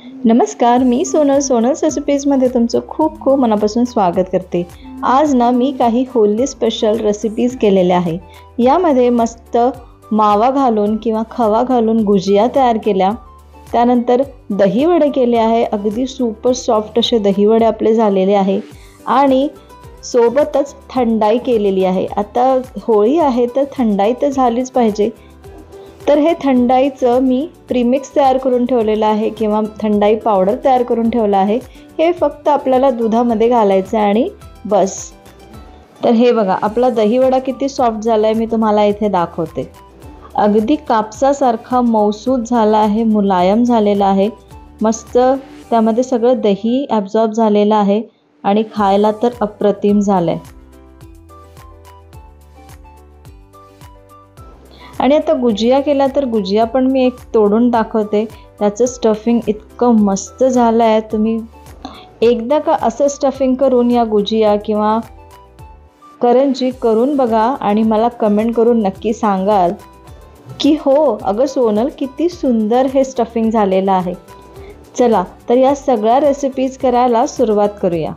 नमस्कार, मी सोनल्स रेसिपीजमध्ये तुमचं खूप खूप मनापासून स्वागत करते। आज ना मी काही होली स्पेशल रेसिपीज केलेल्या आहे। यामध्ये मस्त मावा घालून किंवा खवा घालून गुजिया तयार केल्या, त्यानंतर दही वडे केले आहे। अगदी सुपर सॉफ्ट असे दही वडे आपले झालेले आहे आणि सोबतच थंडाई केलेली आहे। आता होळी आहे तर थंडाई तर झालीच पाहिजे, तर हे थंडाईचं मी प्रीमिक्स तयार करून ठेवलेलं आहे किंवा थंडाई पावडर तयार करून ठेवलं आहे। हे फक्त आपल्याला दुधामध्ये घालायचं आहे आणि बस। तर हे बघा, आपला दही वडा किती सॉफ्ट झाला आहे, मी तुम्हाला इथे दाखवते। अगदी कापसासारखा मऊसूत झाला आहे, मुलायम झालेला आहे, मस्त त्यामध्ये सगळं दही ॲब्झॉर्ब झालेलं आहे आणि खायला तर अप्रतिम झालंय। आणि आता गुजिया केला तर गुजिया पण मी एक तोडून दाखवते। त्याचं स्टफिंग इतकं मस्त झालं आहे, तुम्ही एकदा का असं स्टफिंग करून या गुजिया किंवा करंजी करून बघा आणि मला कमेंट करून नक्की सांगाल की हो अगं सोनल किती सुंदर हे स्टफिंग झालेलं आहे। चला तर या सगळ्या रेसिपीज करायला सुरुवात करूया।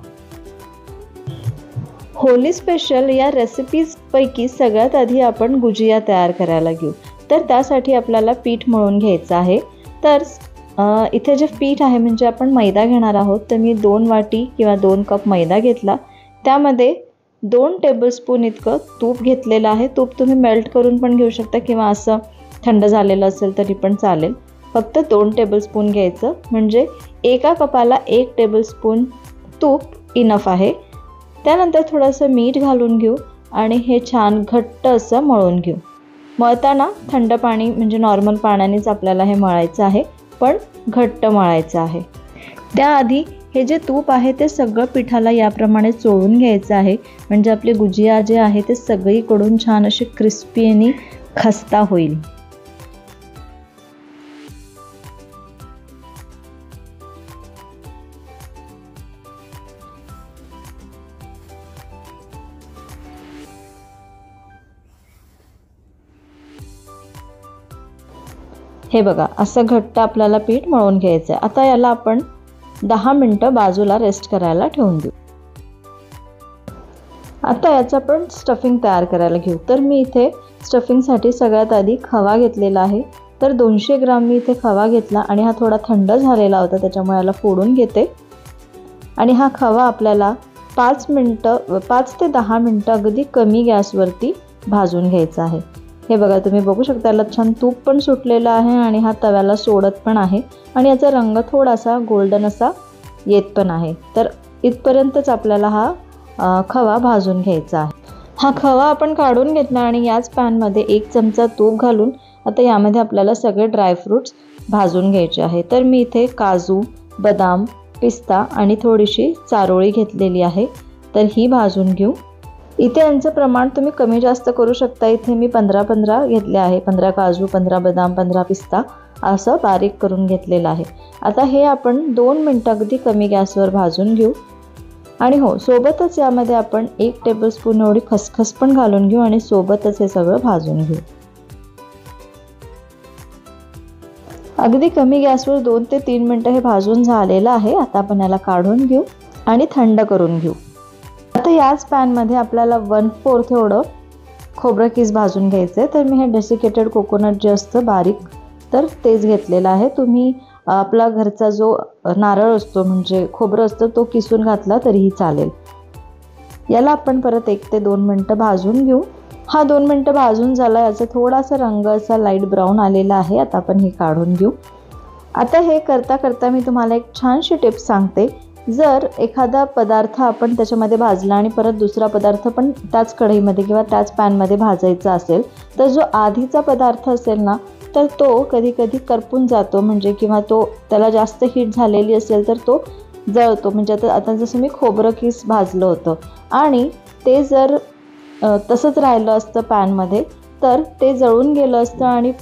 होली स्पेशल या रेसिपीजपैकी सगळ्यात आधी आपण गुजिया तयार करायला घेऊ। तर त्यासाठी आपल्याला पीठ मळून घ्यायचं आहे। तर इथे जे पीठ आहे म्हणजे आपण मैदा घेणार आहोत, तर मी 2 वाटी किंवा 2 कप मैदा घेतला। त्यामध्ये 2 टेबलस्पून इतकं तूप घेतलेलं आहे। तूप तुम्ही मेल्ट करून पण घेऊ शकता किंवा असं थंड झालेलं असेल तरी पण चालेल। फक्त 2 टेबलस्पून घ्यायचं, म्हणजे एका कपाला 1 टेबलस्पून तूप इनफ आहे। त्यानंतर थोडंसं मीठ घालून घेऊ आणि हे छान घट्ट असं मळून घेऊ। मळताना थंड पाणी म्हणजे नॉर्मल पाण्यानेच आपल्याला हे मळायचं आहे, पण घट्ट मळायचं आहे। त्याआधी हे जे तूप आहे ते सगळं पिठाला याप्रमाणे चोळून घ्यायचं आहे, म्हणजे आपले गुजिया जे आहे ते सगळीकडून छान असे क्रिस्पी आणि खस्ता होईल। हे बघा, असं घट्ट आपल्याला पीठ मळून घ्यायचं आहे। आता याला आपण 10 मिनिटं बाजूला रेस्ट करायला ठेवून देऊ। आता याचं आपण स्टफिंग तयार करायला घेऊ। तर मी इथे स्टफिंगसाठी सगळ्यात आधी खवा घेतलेला आहे। तर 200 ग्राम मी इथे खवा घेतला आणि हा थोडा थंड झालेला होता, त्याच्यामुळे याला फोडून घेते। आणि हा खवा आपल्याला 5 ते 10 मिनिटं अगदी कमी गॅसवरती भाजून घ्यायचा आहे। हे बघा, तुम्ही बघू शकता याला छान तूप पण सुटलेलं आहे आणि हा तव्याला सोडत पण आहे आणि याचा रंग थोडासा गोल्डन असा येत पण आहे। तर इथपर्यंतच आपल्याला हा खवा भाजून घ्यायचा आहे। हा खवा आपण काढून घेतला आणि याच पॅनमध्ये 1 चमचा तूप घालून आता यामध्ये आपल्याला सगळे ड्रायफ्रूट्स भाजून घ्यायचे आहे। तर मी इथे काजू, बदाम, पिस्ता आणि थोडीशी चारोळी घेतलेली आहे, तर ही भाजून घेऊ। इथे यांचं प्रमाण तुम्ही कमी जास्त करू शकता। इथे मी 15 घेतले आहे, 15 काजू, 15 बदाम, 15 पिस्ता असं बारीक करून घेतलेलं आहे। आता हे आपण 2 मिनिटं अगदी कमी गॅसवर भाजून घेऊ आणि हो, सोबतच यामध्ये आपण 1 टेबलस्पून एवढी खसखस पण घालून घेऊ आणि सोबतच हे सगळं भाजून घेऊ। अगदी कमी गॅसवर 2 ते 3 मिनिटं हे भाजून झालेलं आहे। आता आपण याला काढून घेऊ आणि थंड करून घेऊ। आता याच पॅनमध्ये आपल्याला 1/4 एवढं खोबरं कीस भाजून घ्यायचं आहे। तर मी हे डेसिकेटेड कोकोनट जे असतं बारीक, तर तेच घेतलेलं आहे। तुम्ही आपला घरचा जो नारळ असतो म्हणजे खोबरं असतं तो किसून घातला तरीही चालेल। याला आपण परत 1 ते 2 मिनिटं भाजून घेऊ। हा 2 मिनिटं भाजून झाला, याचा थोडासा रंग असा लाईट ब्राऊन आलेला आहे। आता आपण हे काढून घेऊ। आता हे करता करता मी तुम्हाला एक छानशी टिप सांगते। जर एखादा पदार्थ आपण त्याच्यामध्ये भाजला आणि परत दुसरा पदार्थ पण त्याच कढईमध्ये किंवा त्याच पॅनमध्ये भाजायचा असेल, तर जो आधीचा पदार्थ असेल ना, तर तो कधी कधी करपून जातो, म्हणजे किंवा तो त्याला जास्त हीट झालेली असेल तर तो जळतो। म्हणजे आता जसं मी खोबरं कीस भाजलं होतं आणि ते जर तसंच राहिलं असतं पॅनमध्ये, तर ते जळून गेलं असतं आणि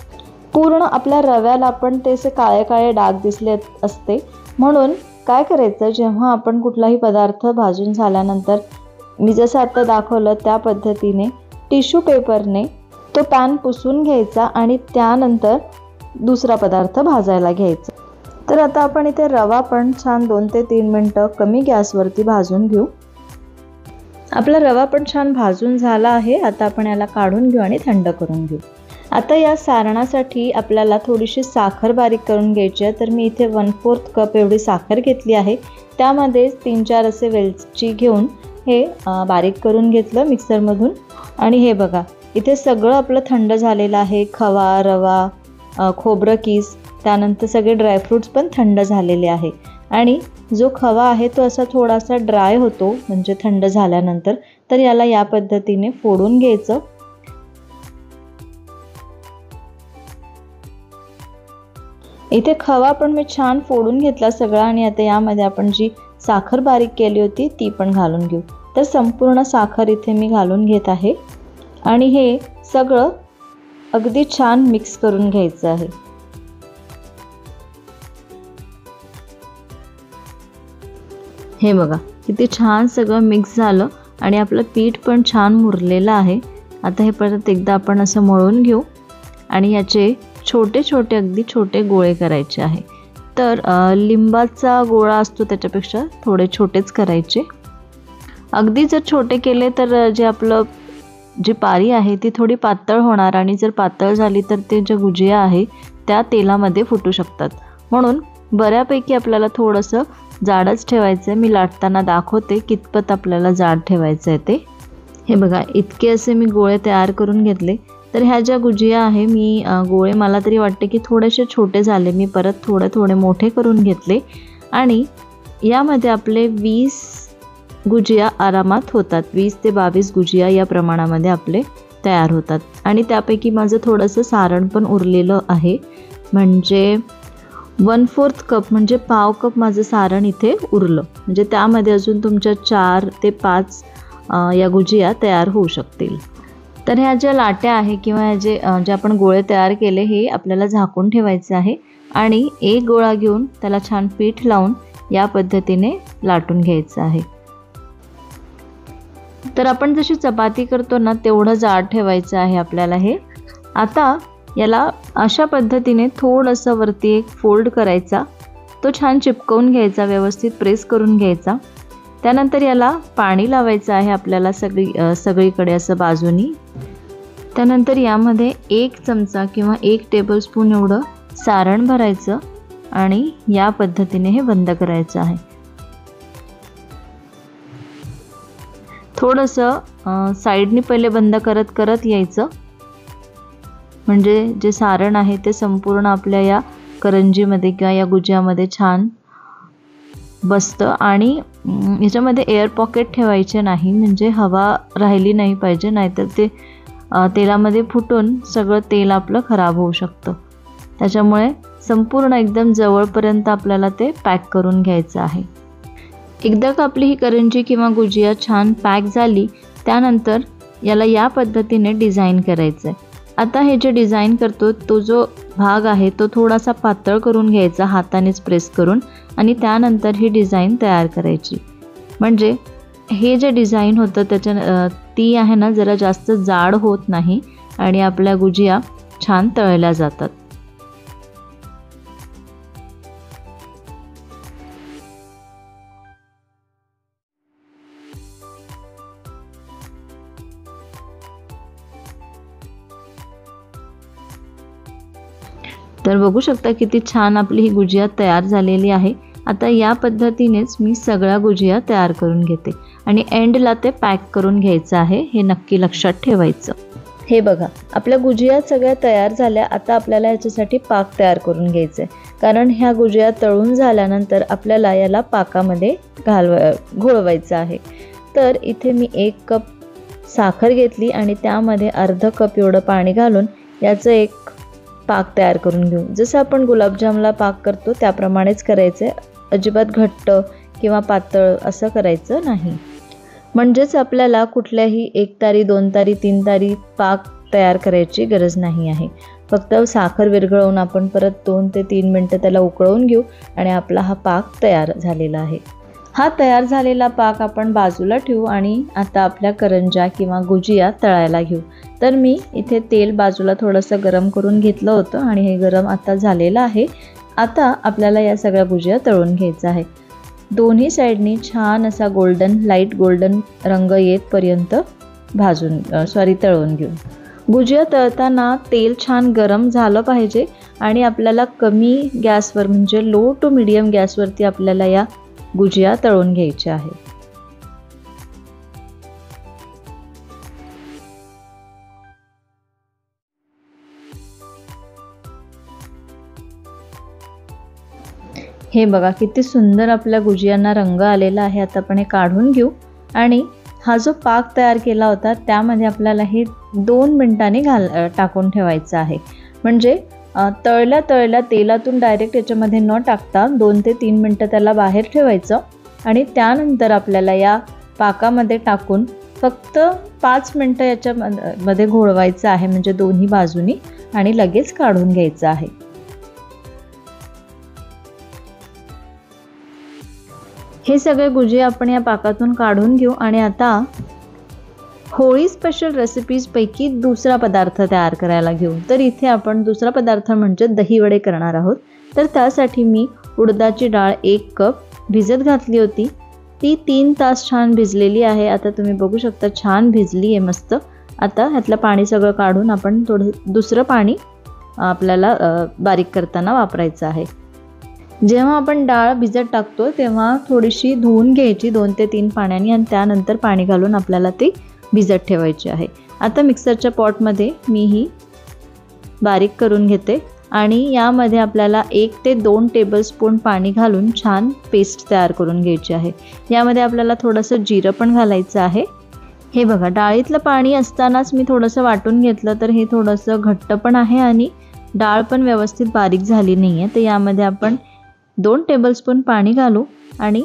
पूर्ण आपल्या रव्याला पण ते असे काळे काळे डाग दिसले असते। म्हणून काय करायचं, जेव्हा आपण कुठलाही पदार्थ भाजून झाल्यानंतर मी जसं आता दाखवलं त्या पद्धतीने टिश्यू पेपरने तो पॅन पुसून घ्यायचा आणि त्यानंतर दुसरा पदार्थ भाजायला घ्यायचा। तर आता आपण इथे रवा पण छान 2 ते 3 मिनिटं कमी गॅसवरती भाजून घेऊ। आपला रवा पण छान भाजून झाला आहे। आता आपण याला काढून घेऊ आणि थंड करून घेऊ। आता या सारणासाठी आपल्याला थोडीशी साखर बारीक करून घ्यायची आहे। तर मी इथे 1/4 कप एवढी साखर घेतली आहे। त्यामध्ये 3-4 असे वेलची घेऊन हे बारीक करून घेतलं मिक्सरमधून। आणि हे बघा इथे सगळं आपलं थंड झालेलं आहे। खवा, रवा, खोबरं कीस, त्यानंतर सगळे ड्रायफ्रूट्स पण थंड झालेले आहे। आणि जो खवा आहे तो असा थोडासा ड्राय होतो म्हणजे थंड झाल्यानंतर। तर याला या पद्धतीने फोडून घ्यायचं। इथे खवा पण मी छान फोडून घेतला सगळा आणि आता यामध्ये आपण जी साखर बारीक केली होती ती पण घालून घेऊ। तर संपूर्ण साखर इथे मी घालून घेत आहे आणि हे सगळं अगदी छान मिक्स करून घ्यायचं आहे। हे बघा किती छान सगळं मिक्स झालं आणि आपलं पीठ पण छान मुरलेलं आहे। आता हे परत एकदा आपण असं मळून घेऊ आणि याचे छोटे छोटे अगदी छोटे गोळे करायचे आहे। तर लिंबाचा गोळा असतो त्याच्यापेक्षा थोडे छोटेच करायचे। अगदी जर छोटे केले तर जे आपलं जी पारी आहे ती थोडी पातळ होणार आणि जर पातळ झाली तर ते जे गुजिया आहे त्या तेलामध्ये फुटू शकतात। म्हणून बऱ्यापैकी आपल्याला थोडंसं जाडच ठेवायचं आहे। मी लाटताना दाखवते कितपत आपल्याला जाड ठेवायचं आहे ते। हे बघा इतके असे मी गोळे तयार करून घेतले। तर ह्या ज्या गुजिया आहे मी गोळे मला तरी वाटते की थोडेसे छोटे झाले। मी परत थोडे थोडे मोठे करून घेतले आणि यामध्ये आपले 20 गुजिया आरामात होतात। 20 ते 22 गुजिया या प्रमाणामध्ये आपले तयार होतात। आणि त्यापैकी माझं थोडंसं सारण पण उरलेलं आहे म्हणजे 1/4 कप म्हणजे पाव कप माझं सारण इथे उरलं। म्हणजे त्यामध्ये अजून तुमच्या 4 ते 5 या गुजिया तयार होऊ शकतील। तर ह्या ज्या लाट्या आहे किंवा जे आपण गोळे तयार केले हे आपल्याला झाकून ठेवायचे आहे आणि एक गोळा घेऊन त्याला छान पीठ लावून या पद्धतीने लाटून घ्यायचं आहे। तर आपण जशी चपाती करतो ना तेवढं जाड ठेवायचं आहे आपल्याला हे। आता याला अशा पद्धतीने थोडंसं वरती एक फोल्ड करायचा, तो छान चिपकवून घ्यायचा, व्यवस्थित प्रेस करून घ्यायचा। त्यानंतर याला पाणी लावायचं आहे आपल्याला सगळीकडे असं बाजूनी। त्यानंतर यामध्ये 1 चमचा किंवा 1 टेबलस्पून एवढं सारण भरायचं आणि या पद्धतीने हे बंद करायचं आहे। थोडंसं साईडनी पहिले बंद करत करत यायचं म्हणजे जे सारण आहे ते संपूर्ण आपल्या या करंजीमध्ये किंवा या गुजियामध्ये छान बसतं। आणि याच्यामध्ये एअर पॉकेट ठेवायचे नाही म्हणजे हवा राहिली नाही पाहिजे, नाहीतर ते तेलामध्ये फुटून सगळं तेल आपलं खराब होऊ शकतं। त्याच्यामुळे संपूर्ण एकदम जवळपर्यंत आपल्याला ते पॅक करून घ्यायचं आहे। एकदा का आपली ही करंजी किंवा गुजिया छान पॅक झाली त्यानंतर याला या पद्धतीने डिझाईन करायचं आहे। आता हे जे डिझाईन करतो तो जो भाग आहे तो थोडासा पातळ करून घ्यायचा हातानेच प्रेस करून आणि त्यानंतर ही डिझाईन तयार करायची। म्हणजे हे जे डिझाईन होतं त्याच्या ती आहे ना जरा जास्त जाड होत नाही आणि आपल्या गुजिया छान तळल्या जातात। तर बघू शकता किती छान आपली ही गुजिया तयार झालेली आहे। आता या पद्धतीनेच मी सगळ्या गुजिया तयार करून घेते आणि एंडला ते पॅक करून घ्यायचं आहे, हे नक्की लक्षात ठेवायचं। हे बघा आपल्या गुजिया सगळ्या तयार झाल्या। आता आपल्याला याच्यासाठी पाक तयार करून घ्यायचं आहे कारण ह्या गुजिया तळून झाल्यानंतर आपल्याला याला पाकामध्ये घोळवायचं आहे। तर इथे मी 1 कप साखर घेतली आणि त्यामध्ये अर्धा कप एवढं पाणी घालून याचं एक पाक तयार करून घेऊ। जसं आपण गुलाबजामला पाक करतो त्याप्रमाणेच करायचं आहे, अजिबात घट्ट किंवा पातळ असं करायचं नाही। म्हणजेच आपल्याला कुठल्याही 1 तारी 2 तारी 3 तारी पाक तयार करायची गरज नाही आहे। फक्त साखर विरघळवून आपण परत 2 ते 3 मिनिटं त्याला उकळवून घेऊ आणि आपला हा पाक तयार झालेला आहे। हा तयार झालेला पाक आपण बाजूला ठेवू आणि आता आपल्या करंजा किंवा गुजिया तळायला घेऊ। तर मी इथे तेल बाजूला थोडंसं गरम करून घेतलं होतं आणि हे गरम आता झालेलं आहे आता आपल्याला या सगळ्या भुजिया तळून घ्यायचा आहे। दोन्ही साईडनी छान असा लाईट गोल्डन रंग येतपर्यंत तळून घेऊ। भुजिया तळताना तेल छान गरम झालं पाहिजे आणि आपल्याला कमी गॅसवर म्हणजे लो टू मीडियम गॅसवरती आपल्याला या भुजिया तळून घ्यायच्या आहे। हे बघा किती सुंदर आपल्या भुजियांना रंग आलेला आहे। आता आपण हे काढून घेऊ आणि हा जो पाक तयार केला होता त्यामध्ये आपल्याला हे 2 मिनिटांनी टाकून ठेवायचं आहे। म्हणजे तळल्या तेलातून डायरेक्ट याच्यामध्ये न टाकता 2 ते 3 मिनिटं त्याला बाहेर ठेवायचं आणि त्यानंतर आपल्याला या पाकामध्ये टाकून फक्त 5 मिनिटं याच्यामध्ये घोळवायचं आहे, म्हणजे दोन्ही बाजूनी, आणि लगेच काढून घ्यायचं आहे। हे सगळे भुजिया आपण या पाकातून काढून घेऊ आणि आता होळी स्पेशल रेसिपीज पैकी दुसरा पदार्थ तयार करायला घेऊ। तर इथे आपण दुसरा पदार्थ म्हणजे दही वडे करणार आहोत। तर त्यासाठी मी उडदाची डाळ 1 कप भिजत घातली होती, ती 3 तास छान भिजलेली आहे। आता तुम्ही बघू शकता छान भिजली आहे मस्त। आता ह्यातलं पाणी सगळं काढून आपण थोडं दुसरं पाणी आपल्याला बारीक करताना वापरायचं आहे। जेव्हा आपण डाळ भिजत टाकतो तेव्हा थोडीशी धुवून घ्यायची 2 ते 3 पाण्याने आणि त्यानंतर पाणी घालून आपल्याला ती भिजत ठेवायची आहे। आता मिक्सरच्या पॉटमध्ये मी ही बारीक करून घेते आणि यामध्ये आपल्याला 1 ते 2 टेबलस्पून पाणी घालून छान पेस्ट तयार करून घ्यायची आहे। यामध्ये आपल्याला थोडंसं जिरं पण घालायचं आहे। हे बघा डाळीतलं पाणी असतानाच मी थोडंसं वाटून घेतलं तर हे थोडंसं घट्ट पण आहे आणि डाळ पण व्यवस्थित बारीक झाली नाही आहे। तर यामध्ये आपण 2 टेबलस्पून पाणी घालू आणि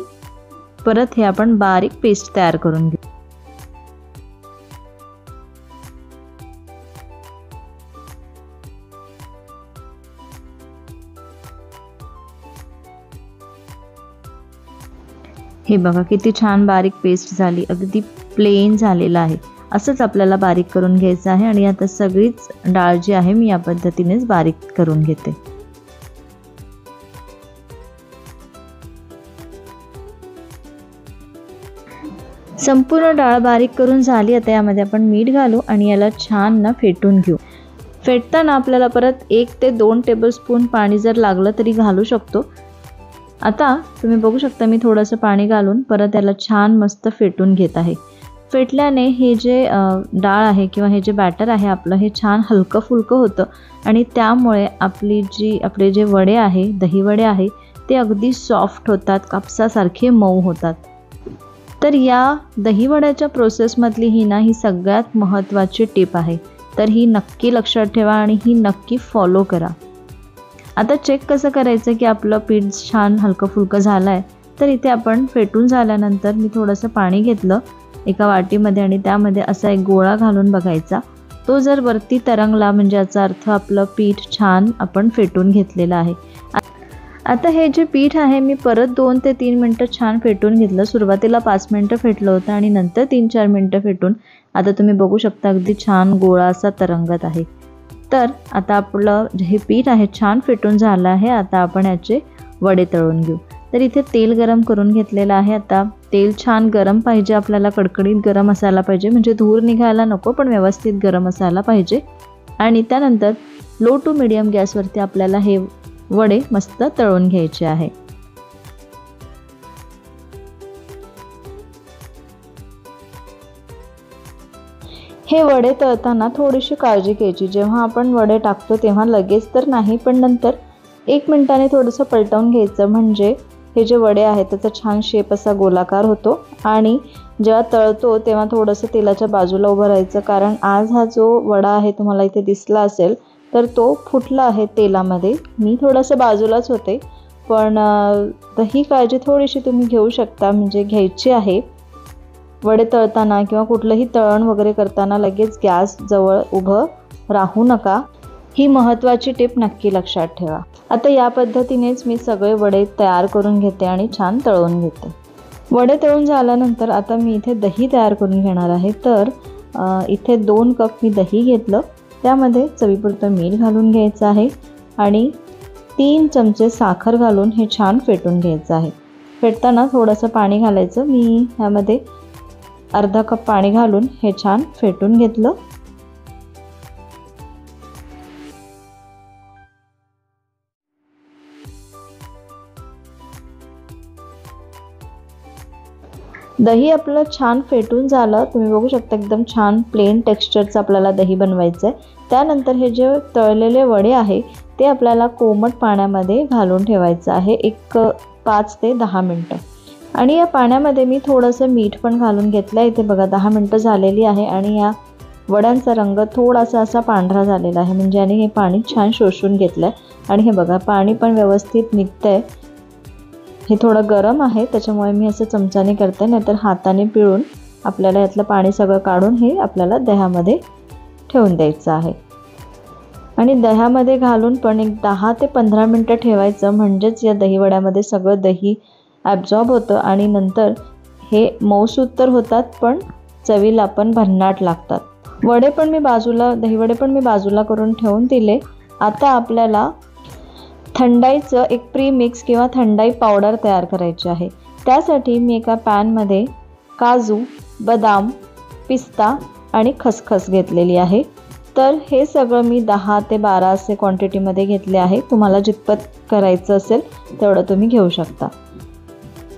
परत हे आपण बारीक पेस्ट तयार करून घेऊ। हे बघा किती छान बारीक पेस्ट झाली, अगदी प्लेन झालेला आहे। असंच आपल्याला बारीक करून घ्यायचं आहे आणि आता सगळीच डाळ जी आहे मी या पद्धतीनेच बारीक करून घेते। संपूर्ण डाळ बारीक करून झाली। आता यामध्ये आपण मीठ घालू आणि याला छान फेटून घेऊ। फेटताना आपल्याला परत 1 ते 2 टेबलस्पून पाणी जर लागलं तरी घालू शकतो। आता तुम्ही बघू शकता मी थोडंसं पाणी घालून परत याला छान मस्त फेटून घेत आहे। फेटल्याने हे जे डाळ आहे किंवा हे जे बॅटर आहे आपलं हे छान हलकं फुलकं होतं आणि त्यामुळे आपले जे वडे आहे, दही वडे आहे, ते अगदी सॉफ्ट होतात, कापसासारखे मऊ होतात। तर या दही वड्याच्या प्रोसेसमधली ही सगळ्यात महत्त्वाची टिप आहे। तर ही नक्की लक्षात ठेवा आणि ही नक्की फॉलो करा। आता चेक कसं करायचं की आपलं पीठ छान हलकं फुलकं झालं आहे। तर इथे आपण फेटून झाल्यानंतर मी थोडंसं पाणी घेतलं एका वाटीमध्ये आणि त्यामध्ये असा एक गोळा घालून बघायचा। तो जर वरती तरंगला म्हणजे याचा अर्थ आपलं पीठ छान आपण फेटून घेतलेलं आहे। आता हे जे पीठ आहे मी परत 2 ते 3 मिनिटं छान फेटून घेतलं। सुरुवातीला 5 मिनिटं फेटलं होतं आणि नंतर 3-4 मिनिटं फेटून आता तुम्ही बघू शकता अगदी छान गोळा असा तरंगत आहे। तर आता आपलं हे पीठ आहे छान फेटून झालं आहे। आता आपण याचे वडे तळून घेऊ। तर इथे तेल गरम करून घेतलेलं आहे। आता तेल छान गरम पाहिजे, आपल्याला कडकडीत गरम असायला पाहिजे, म्हणजे धूर निघायला नको पण व्यवस्थित गरम असायला पाहिजे। आणि त्यानंतर लो टू मीडियम गॅसवरती आपल्याला हे वडे मस्त तळून घ्यायचे आहे। हे वडे तळताना थोडीशी काळजी घ्यायची। जेव्हा आपण वडे टाकतो तेव्हा लगेच तर नाही, पण नंतर 1 मिनिटाने थोडंसं पलटवून घ्यायचं, म्हणजे हे जे वडे आहेत त्याचा छान शेप असा गोलाकार होतो। आणि जेव्हा तळतो तेव्हा थोडंसं तेलाच्या बाजूला उभं राहायचं, कारण आज हा जो वडा आहे तुम्हाला इथे दिसला असेल तर तो फुटला आहे तेलामध्ये। मी थोडंसं बाजूलाच होते, पण ही काळजी थोडीशी तुम्ही घेऊ शकता, म्हणजे घ्यायची आहे। वडे तळताना किंवा कुठलंही तळण वगैरे करताना लगेच गॅस जवळ उभं राहू नका, ही महत्त्वाची टिप नक्की लक्षात ठेवा। आता या पद्धतीनेच मी सगळे वडे तयार करून घेते आणि छान तळून घेते। वडे तळून झाल्यानंतर आता मी इथे दही तयार करून घेणार आहे। तर इथे 2 कप मी दही घेतलं, त्यामध्ये चवीपुरतं मीठ घालून घ्यायचं आहे आणि 3 चमचे साखर घालून हे छान फेटून घ्यायचं आहे। फेटताना थोडंसं पाणी घालायचं। मी ह्यामध्ये अर्धा कप पाणी घालून हे छान फेटून घेतलं। दही आपलं छान फेटून झालं। तुम्ही बघू शकता एकदम छान प्लेन टेक्स्चरचं आपल्याला दही बनवायचं आहे। त्यानंतर हे जे तळलेले वडे आहे ते आपल्याला कोमट पाण्यामध्ये घालून ठेवायचं आहे एक 5 ते 10 मिनिटं। आणि या पाण्यामध्ये मी थोडंसं मीठ पण घालून घेतलं आहे। इथे बघा 10 मिनिटं झालेली आहे आणि या वड्यांचा रंग थोडासा असा पांढरा झालेला आहे, म्हणजे याने हे पाणी छान शोषून घेतलं आहे। आणि हे बघा पाणी पण व्यवस्थित निघतंय। हे थोडं गरम आहे त्याच्यामुळे मी असं चमच्याने करते, नाहीतर हाताने पिळून आपल्याला यातलं पाणी सगळं काढून हे आपल्याला दह्यामध्ये ठेवून द्यायचं आहे। आणि दह्यामध्ये घालून पण एक 10 ते 15 मिनिटं ठेवायचं, म्हणजेच या दहीवड्यामध्ये सगळं दही ॲब्झॉर्ब होतं आणि नंतर हे मऊसूत तर होतात पण चवीला पण भन्नाट लागतात। दहीवडे पण मी बाजूला करून ठेवून दिले। आता आपल्याला थंडाईचं एक प्रीमिक्स किंवा थंडाई पावडर तयार करायची आहे। त्यासाठी मी एका पॅनमध्ये काजू, बदाम, पिस्ता आणि खसखस घेतलेली आहे। तर हे सगळं मी 10 ते 12 असे क्वांटिटीमध्ये घेतले आहे। तुम्हाला जितपत करायचं असेल तेवढं तुम्ही घेऊ शकता।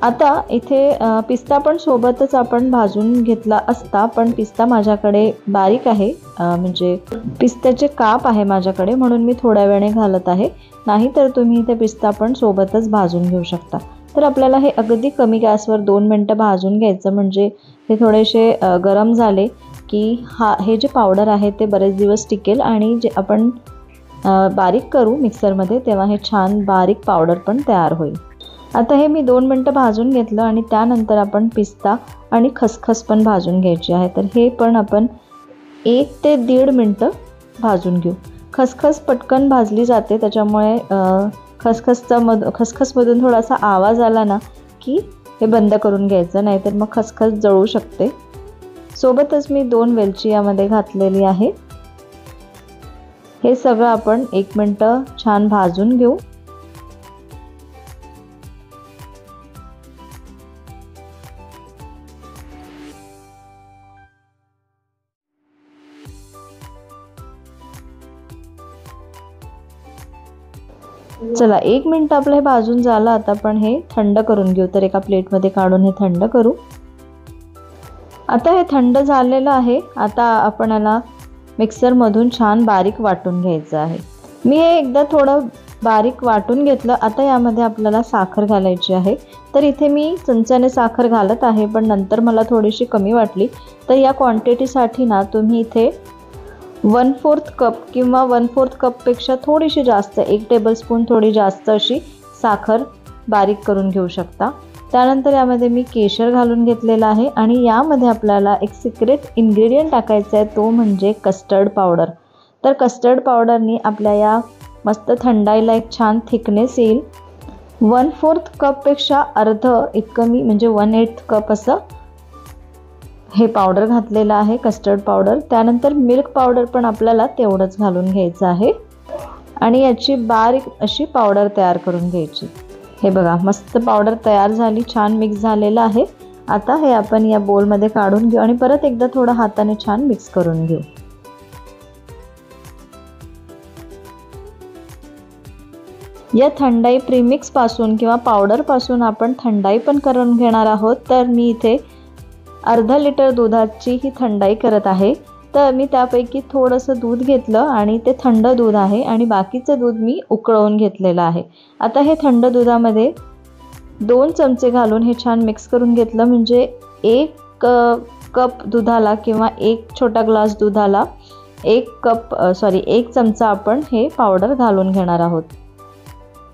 आता इथे पिस्ता पण सोबतच आपण भाजून घेतला असता, पण पिस्ता माझ्याकडे बारीक आहे, म्हणजे पिस्त्याचे काप आहे माझ्याकडे, म्हणून मी थोड्या वेळाने घालत आहे। नाहीतर तुम्ही इथे पिस्ता पण सोबतच भाजून घेऊ शकता। तर आपल्याला हे अगदी कमी गॅसवर 2 मिनिटं भाजून घ्यायचं, म्हणजे हे थोडेसे गरम झाले की हे जे पावडर आहे ते बरेच दिवस टिकेल आणि जे आपण बारीक करू मिक्सरमध्ये तेव्हा हे छान बारीक पावडर पण तयार होईल। आता हे मी 2 मिनिटं भाजून घेतलं आणि त्यानंतर आपण पिस्ता आणि खसखस पण भाजून घ्यायची आहे। तर हे पण आपण 1 ते 1.5 मिनिटं भाजून घेऊ। खसखस पटकन भाजली जाते, त्याच्यामुळे खसखसमधून थोडासा आवाज आला ना की हे बंद करून घ्यायचं, नाहीतर मग खसखस जळू शकते। सोबतच मी 2 वेलची यामध्ये घातलेली आहे। हे सगळं आपण 1 मिनिटं छान भाजून घेऊ। चला 1 मिनिट आपलं हे भाजून झालं। आता आपण हे थंड करून घेऊ। तर एका प्लेटमध्ये काढून हे थंड करू। आता हे थंड झालेलं आहे। आता आपण याला मिक्सरमधून छान बारीक वाटून घ्यायचं आहे। मी हे एकदा थोडं बारीक वाटून घेतलं। आता यामध्ये आपल्याला साखर घालायची आहे। तर इथे मी चमच्याने साखर घालत आहे, पण नंतर मला थोडीशी कमी वाटली। तर या क्वांटिटीसाठी ना तुम्ही इथे 1/4 कप किंवा 1/4 कपपेक्षा थोडीशी जास्त, 1 टेबलस्पून थोडी जास्त अशी साखर बारीक करून घेऊ शकता। त्यानंतर यामध्ये मी केशर घालून घेतलेला आहे आणि यामध्ये आपल्याला एक सिक्रेट इन्ग्रेडियंट टाकायचा आहे, तो म्हणजे कस्टर्ड पावडर। तर कस्टर्ड पावडरनी आपल्या या मस्त थंडाईला एक छान थिकनेस येईल। 1/4 कपपेक्षा अर्ध इतकं मी, म्हणजे 1/8 कप असं हे पावडर घातलेलं आहे, कस्टर्ड पावडर। त्यानंतर मिल्क पावडर पण आपल्याला तेवढंच घालून घ्यायचं आहे आणि याची बारीक अशी पावडर तयार करून घ्यायची। हे बघा मस्त पावडर तयार झाली, छान मिक्स झालेलं आहे। आता हे आपण या बोलमध्ये काढून घेऊ आणि परत एकदा थोडं हाताने छान मिक्स करून घेऊ। या थंडाई प्रीमिक्स पासून किंवा पावडर पासून आपण थंडाई पण करून घेणार आहोत। तर मी इथे अर्धा लिटर दुधाची ही थंडाई करत आहे। तर मी त्यापैकी थोडंसं दूध घेतलं आणि ते थंड दूध आहे आणि बाकीचं दूध मी उकळवून घेतलेलं आहे। आता हे थंड दुधामध्ये 2 चमचे घालून हे छान मिक्स करून घेतलं, म्हणजे 1 कप दुधाला किंवा 1 छोटा ग्लास दुधाला 1 चमचा आपण हे पावडर घालून घेणार आहोत।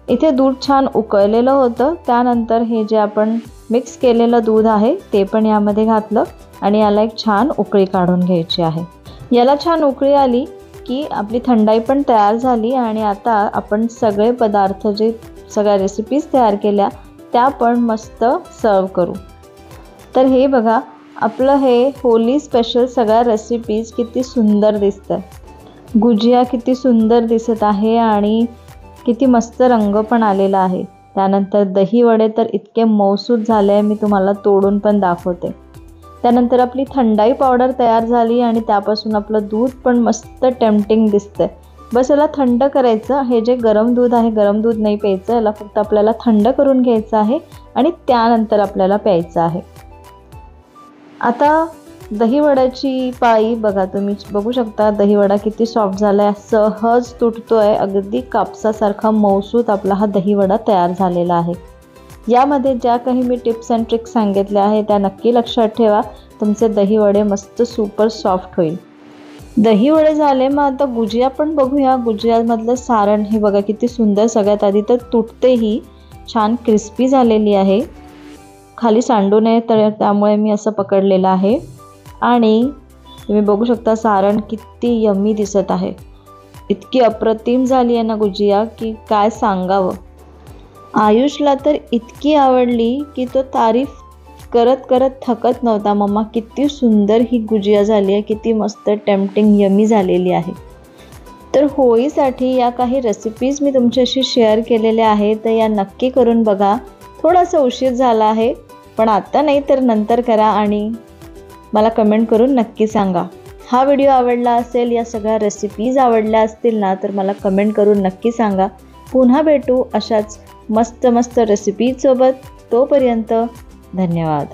इथे दूध छान उकळलेलं होतं। त्यानंतर हे जे आपण मिक्स केलेलं दूध आहे ते पण यामध्ये घातलं आणि याला एक छान उकळी काढून घ्यायची आहे। याला छान उकळी आली की आपली थंडाई पण तयार झाली आणि आता आपण सगळे पदार्थ, जे सगळ्या रेसिपीज तयार केल्या त्या पण मस्त सर्व करू। तर हे बघा आपलं हे होली स्पेशल सगळ्या रेसिपीज किती सुंदर दिसतं। गुजिया किती सुंदर दिसत आहे आणि किती मस्त रंग पण आलेला आहे. त्यानंतर दही वडे तर इतके मऊसूत झाले, मी तुम्हाला तोडून पण दाखवते. त्यानंतर आपली थंडाई पावडर तयार झाली आणि त्यापासून आपलं दूध पण मस्त टेम्पटिंग दिसतंय. बस याला थंड करायचं. हे जे गरम दूध आहे, गरम दूध नाही प्यायचं, याला फक्त आपल्याला थंड करून घ्यायचं आहे आणि त्यानंतर आपल्याला प्यायचं आहे. आता दहीवड्याची पाई बघा, तुम्ही बघू शकता दहीवडा किती सॉफ्ट झालाय, सहज तुटतोय, अगदी कापसासारखा मऊसूत आपला हा दहीवडा तयार झालेला आहे. यामध्ये ज्या काही मी टिप्स अँड ट्रिक्स सांगितल्या आहेत त्या नक्की लक्षात ठेवा. तुमचे दहीवडे मस्त सुपर सॉफ्ट होईल. दहीवडे झाले, मग आता गुजिया पण बघूया. गुजियामधलं सारण हे बघा किती सुंदर. सगळ्यात आधी तर तुटतेही, छान क्रिस्पी झालेली आहे, खाली सांडू नये तर त्यामुळे मी असं पकडलेलं आहे. आणि तुम्ही बघू शकता सारण किती यम्मी दिसत आहे. इतकी अप्रतिम झाली आहे ना गुजिया की काय सांगावं. आयुषला तर इतकी आवडली की तो तारीफ करत करत थकत नव्हता. मम्मा किती सुंदर ही गुजिया झाली आहे, किती मस्त टेम्पटिंग यम्मी झालेली आहे. तर होळीसाठी या काही रेसिपीज मी तुमच्याशी शेअर केलेल्या आहेत, तर या नक्की करून बघा. थोडासा उशीर झाला आहे, पण आता नाही तर नंतर करा आणि मला कमेंट करून नक्की सांगा. हा व्हिडिओ आवडला असेल, या सगळ्या रेसिपीज आवडल्या असतील ना, तर मला कमेंट करून नक्की सांगा. पुन्हा भेटू अशाच मस्त मस्त रेसिपीसोबत. तोपर्यंत धन्यवाद.